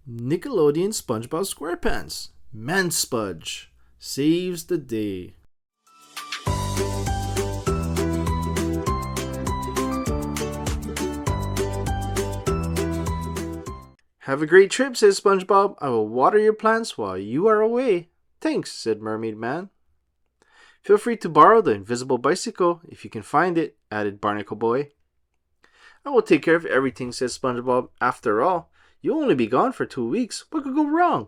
Nickelodeon SpongeBob Squarepants. Man Spudge saves the day. Have a great trip, said SpongeBob. I will water your plants while you are away. Thanks, said Mermaid Man. Feel free to borrow the invisible bicycle if you can find it, added Barnacle Boy. I will take care of everything, said SpongeBob. After all, you'll only be gone for 2 weeks. What could go wrong?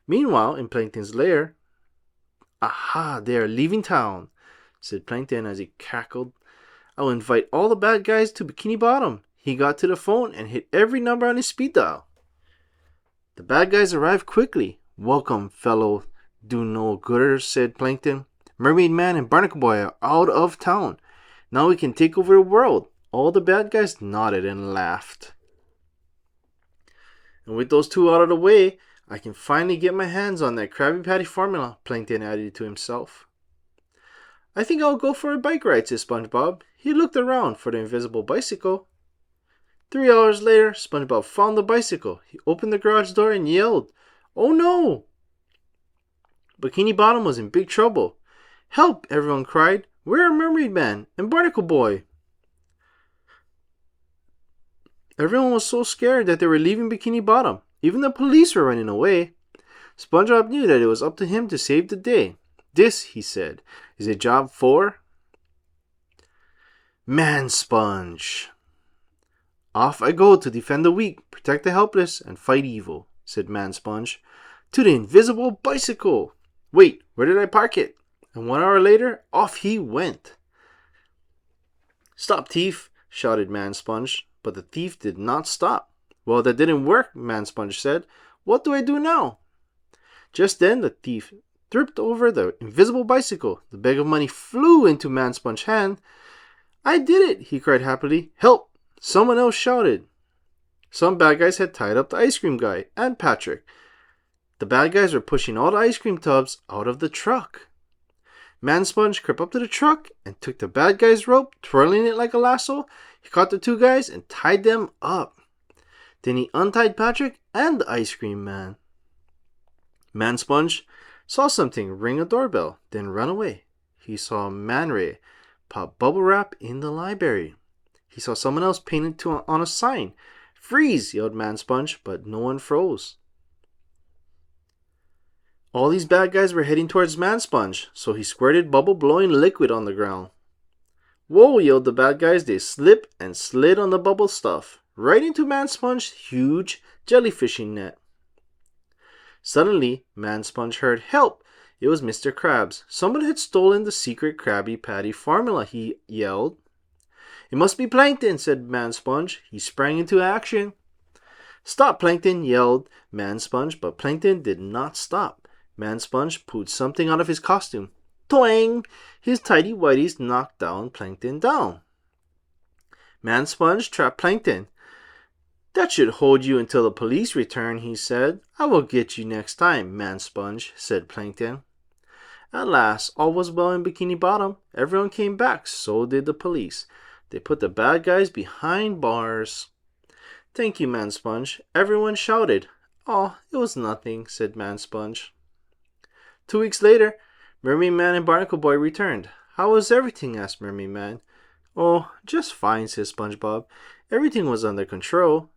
Meanwhile, in Plankton's lair, aha, they are leaving town, said Plankton as he cackled. I will invite all the bad guys to Bikini Bottom. He got to the phone and hit every number on his speed dial. The bad guys arrived quickly. Welcome, fellow do-no-gooders, said Plankton. Mermaid Man and Barnacle Boy are out of town. Now we can take over the world. All the bad guys nodded and laughed. And with those two out of the way, I can finally get my hands on that Krabby Patty formula, Plankton added to himself. I think I'll go for a bike ride, said SpongeBob. He looked around for the invisible bicycle. 3 hours later, SpongeBob found the bicycle. He opened the garage door and yelled, "Oh no!" Bikini Bottom was in big trouble. Help! Everyone cried. Where are Mermaid Man and Barnacle Boy? Everyone was so scared that they were leaving Bikini Bottom. Even the police were running away. SpongeBob knew that it was up to him to save the day. This, he said, is a job for Man Sponge. Off I go to defend the weak, protect the helpless, and fight evil, said Man Sponge. To the invisible bicycle. Wait, where did I park it? And 1 hour later, off he went. Stop, thief, shouted Man Sponge. But the thief did not stop. Well, that didn't work, Man Sponge said. What do I do now? Just then, the thief tripped over the invisible bicycle. The bag of money flew into Man Sponge's hand. I did it, he cried happily. Help! Someone else shouted. Some bad guys had tied up the ice cream guy and Patrick. The bad guys were pushing all the ice cream tubs out of the truck. Man Sponge crept up to the truck and took the bad guy's rope, twirling it like a lasso. He caught the two guys and tied them up. Then he untied Patrick and the ice cream man. Man Sponge saw something ring a doorbell, then run away. He saw Man Ray pop bubble wrap in the library. He saw someone else painted on a sign. Freeze, yelled Man Sponge, but no one froze. All these bad guys were heading towards Man Sponge, so he squirted bubble-blowing liquid on the ground. Whoa, yelled the bad guys. They slipped and slid on the bubble stuff, right into Man Sponge's huge jellyfishing net. Suddenly, Man Sponge heard, help! It was Mr. Krabs. Someone had stolen the secret Krabby Patty formula, he yelled. It must be Plankton, said Man Sponge. He sprang into action. Stop, Plankton, yelled Man Sponge, but Plankton did not stop. Man Sponge pulled something out of his costume. Twang! His tidy whities knocked down Plankton down. Man Sponge trapped Plankton. That should hold you until the police return, he said. I will get you next time, Man Sponge, said Plankton. At last, all was well in Bikini Bottom. Everyone came back, so did the police. They put the bad guys behind bars. Thank you, Man Sponge. Everyone shouted. Oh, it was nothing, said Man Sponge. 2 weeks later, Mermaid Man and Barnacle Boy returned. How was everything? Asked Mermaid Man. Oh, just fine, said SpongeBob. Everything was under control.